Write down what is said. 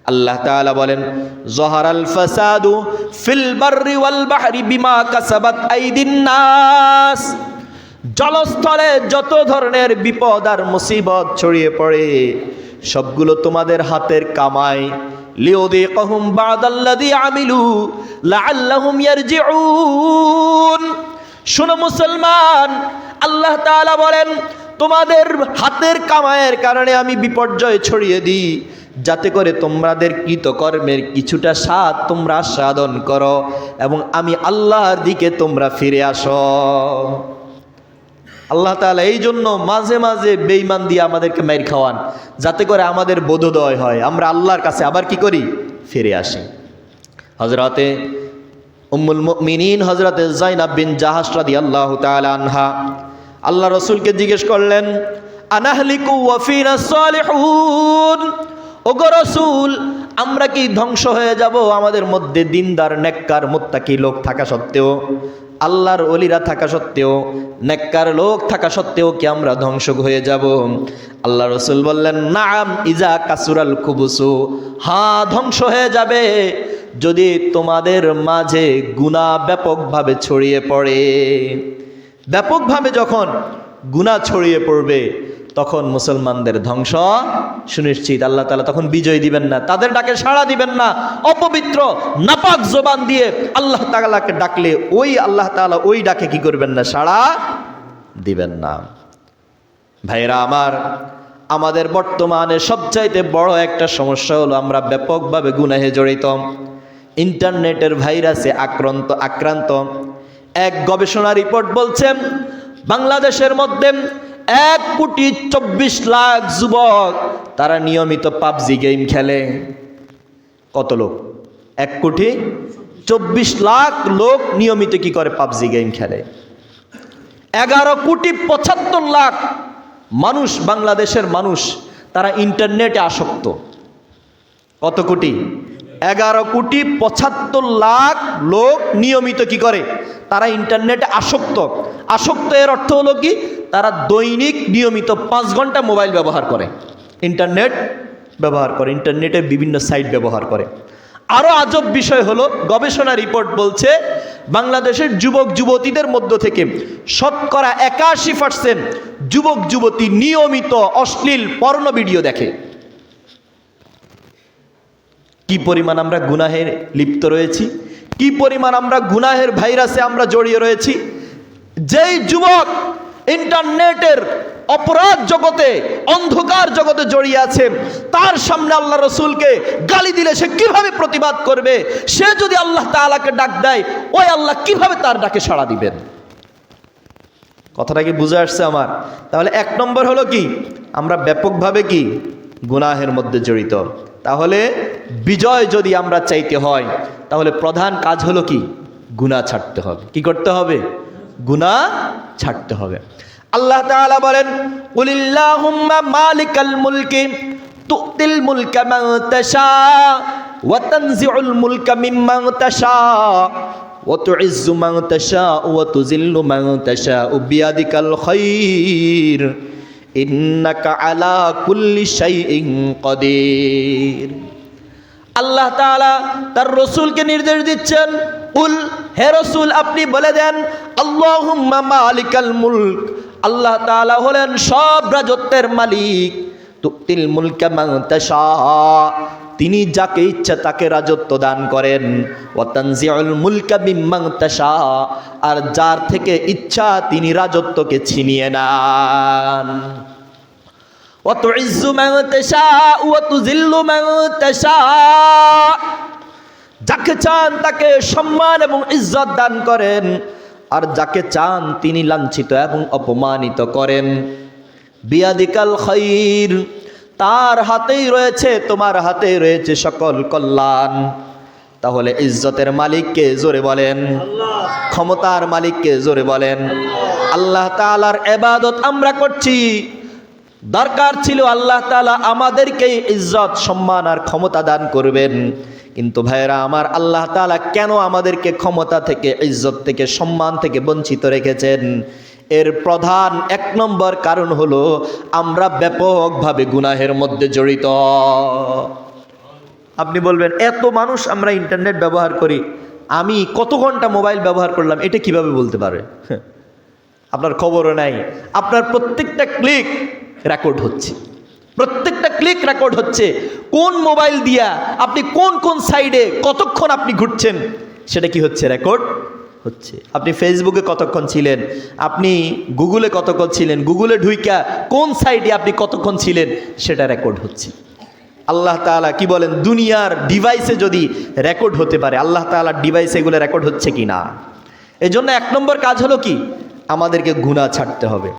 আল্লাহ তাআলা বলেন, যহারাল ফাসাদু ফিল বাররি ওয়াল বাহরি বিমা কাসাবাত আইদিন নাস। জলস্থলে যত ধরনের বিপদ আর মুসিবত ছড়িয়ে পড়ে সবগুলো তোমাদের হাতের কামাই। লিউযীকাহুম বা'দাল্লাযী আমিলু লাআল্লাহুম ইয়ারজিউন। শোনো মুসলমান, আল্লাহ তাআলা বলেন তোমাদের হাতের কামাইয়ের কারণে আমি বিপর্যয় ছড়িয়ে দিই, যাতে করে তোমাদের কৃতকর্মের কিছুটা স্বাদ তোমরা আস্বাদন করো এবং আমি আল্লাহর দিকে তোমরা ফিরে আসো। আল্লাহ তাআলা এই জন্য মাঝে মাঝে বেঈমান দিয়ে আমাদেরকে মাইর খাওয়ান, যাতে করে আমাদের বোধোদয় হয়, আমরা আল্লাহর কাছে আবার কি করি, ফিরে আসি। হযরতে উম্মুল মুমিনিন হযরতে যায়েনাব বিন জাহাশ রাদিয়াল্লাহু তাআলা আনহা আল্লাহ রাসূলকে জিজ্ঞেস করলেন, আনাহলিকু ওয়া ফিনা সালিহুন। ওগো রাসূল, আমরা কি ধ্বংস হয়ে যাব আমাদের মধ্যে দিনদার নেককার মুত্তাকি লোক থাকা সত্ত্বেও, আল্লাহর ওলিরা থাকা সত্ত্বেও, নেককার লোক থাকা সত্ত্বেও কি আমরা ধ্বংস হয়ে যাব? আল্লাহ রাসূল বললেন, নাআম ইজা কাসুরাল খুবুসু। হ্যাঁ, ধ্বংস হয়ে যাবে যদি তোমাদের মাঝে গুনাহ ব্যাপকভাবে ছড়িয়ে পড়ে। ব্যাপকভাবে যখন গুনাহ ছড়িয়ে পড়বে তখন মুসলমানদের ধ্বংস সুনিশ্চিত। আল্লাহ তাআলা তখন বিজয় দিবেন না, তাদের ডাকে সাড়া দিবেন না। অপবিত্র নাপাক জবান দিয়ে আল্লাহ তাআলাকে ডাকলে ওই আল্লাহ তাআলা ওই ডাকে কি করবেন না, সাড়া দিবেন না। ভাইরা আমার, আমাদের বর্তমানে সবচাইতে বড় একটা সমস্যা হলো আমরা ব্যাপকভাবে গুনাহে জড়িত, ইন্টারনেটের ভাইরাসে আক্রান্ত। এক গবেষণা রিপোর্ট বলছে বাংলাদেশের মধ্যে 1,24,00,000 যুবক তারা নিয়মিত পাবজি গেম খেলে। কত লোক? 1,24,00,000 লোক নিয়মিত কি করে, পাবজি গেম খেলে। 11,75,00,000 মানুষ, বাংলাদেশের মানুষ, তারা ইন্টারনেটে আসক্ত। কত কোটি? 11,75,00,000 লোক নিয়মিত কি করে, তারা ইন্টারনেটে আসক্ত। আসক্ত এর অর্থ হলো কি, তারা দৈনিক নিয়মিত 5 ঘন্টা মোবাইল ব্যবহার করে, ইন্টারনেট ব্যবহার করে, ইন্টারনেটের বিভিন্ন সাইট ব্যবহার করে। আরও আজব বিষয় হলো, গবেষণা রিপোর্ট বলছে বাংলাদেশের যুবক যুবতীদের মধ্য থেকে শতকরা 81% যুবক যুবতী নিয়মিত অশ্লীল পর্নো ভিডিও দেখে। কি পরিমাণ আমরা গুনাহে লিপ্ত রয়েছি, কি পরিমাণ আমরা গুনাহের ভাইরাসে আমরা জড়িয়ে রয়েছি। যেই যুবক ইন্টারনেটের অপরাধ জগতে, অন্ধকার জগতে জড়িয়ে আছে, তার সামনে আল্লাহ রসুলকে গালি দিলে সে কিভাবে প্রতিবাদ করবে? সে যদি আল্লাহ তাআলাকে ডাক দেয়, ওই আল্লাহ কিভাবে তার ডাকে সাড়া দিবেন? কথাটা কি বুঝে আসছে আমার? তাহলে 1 নম্বর হলো কি, আমরা ব্যাপকভাবে কি গুনাহের মধ্যে জড়িত। তাহলে বিজয় যদি আমরা চাইতে হয়, তাহলে প্রধান কাজ হলো কি, গুনাহ ছাড়তে হবে। কি করতে হবে? গুনাহ ছাড়তে হবে। আল্লাহ তাআলা বলেন, কুলিল্লাহুম্মা মালিকাল মুলকি তুতিল মুলকা মান তাশা ওয়া তানজিউল মুলকা মিম্মান তাশা ওয়া তুইজ্জু মান তাশা ওয়া তুযিল্লু মান তাশা বিয়াদিকাল খায়র ইন্নাকা আলা কুল্লি শাইইন কাদির। আল্লাহ তাআলা তার রাসূলকে নির্দেশ দিচ্ছেন, উল, হে রাসূল আপনি বলে দেন, আল্লাহুম্মা মালিকাল মুলক, আল্লাহ তাআলা হলেন সব রাজত্বের মালিক। তুতিল মুলকা মান তাশা, তিনি যাকে ইচ্ছা তাকে রাজত্ব দান করেন। ওয়া তানজিউল মুলকা মিম্মান তাশা, আর যার থেকে ইচ্ছা তিনি রাজত্বকে ছিনিয়ে নেন। ওয়া তুইজ্জু মান তাশা ওয়া তুযিল্লু মান তাশা, যাকে চান তাকে সম্মান এবং ইজ্জত দান করেন, আর যাকে চান তিনি লাঞ্ছিত এবং অপমানিত করেন। বিয়াদিকাল খায়র, তার হাতেই রয়েছে, তোমার হাতে রয়েছে সকল কল্যাণ। তাহলে ইজ্জতের মালিককে জোরে বলেন আল্লাহ, ক্ষমতার মালিককে জোরে বলেন আল্লাহ তাআলার ইবাদত আমরা করছি, দরকার ছিল আল্লাহ তাআলা আমাদেরকে ইজ্জত, সম্মান আর ক্ষমতা দান করবেন। কিন্তু ভাইরা আমার, আল্লাহ তাআলা কেন আমাদেরকে ক্ষমতা থেকে, ইজ্জত থেকে, সম্মান থেকে বঞ্চিত রেখেছেন? এর প্রধান 1 নম্বর কারণ হলো আমরা ব্যাপকভাবে গুনাহের মধ্যে জড়িত। আপনি বলবেন এত মানুষ আমরা ইন্টারনেট ব্যবহার করি, আমি কত ঘন্টা মোবাইল ব্যবহার করলাম এটা কিভাবে বলতে পারে? আপনার খবরও নাই। আপনার প্রত্যেকটা ক্লিক রেকর্ড হচ্ছে, প্রত্যেকটা ক্লিক রেকর্ড হচ্ছে। কোন মোবাইল দিয়া আপনি কোন কোন সাইডে কতক্ষণ আপনি ঘুরছেন সেটা কি হচ্ছে? রেকর্ড হচ্ছে। আপনি ফেসবুকে কতক্ষণ ছিলেন, আপনি গুগলে কতক্ষণ ছিলেন, গুগলে ঢুইকা কোন সাইডে আপনি কতক্ষণ ছিলেন সেটা রেকর্ড হচ্ছে। আল্লাহ তাআলা কি বলেন? দুনিয়ার ডিভাইসে যদি রেকর্ড হতে পারে, আল্লাহ তাআলার ডিভাইসে এগুলো রেকর্ড হচ্ছে কি না? এজন্য 1 নম্বর কাজ হলো কি? আমাদেরকে গুনাহ ছাড়তে হবে।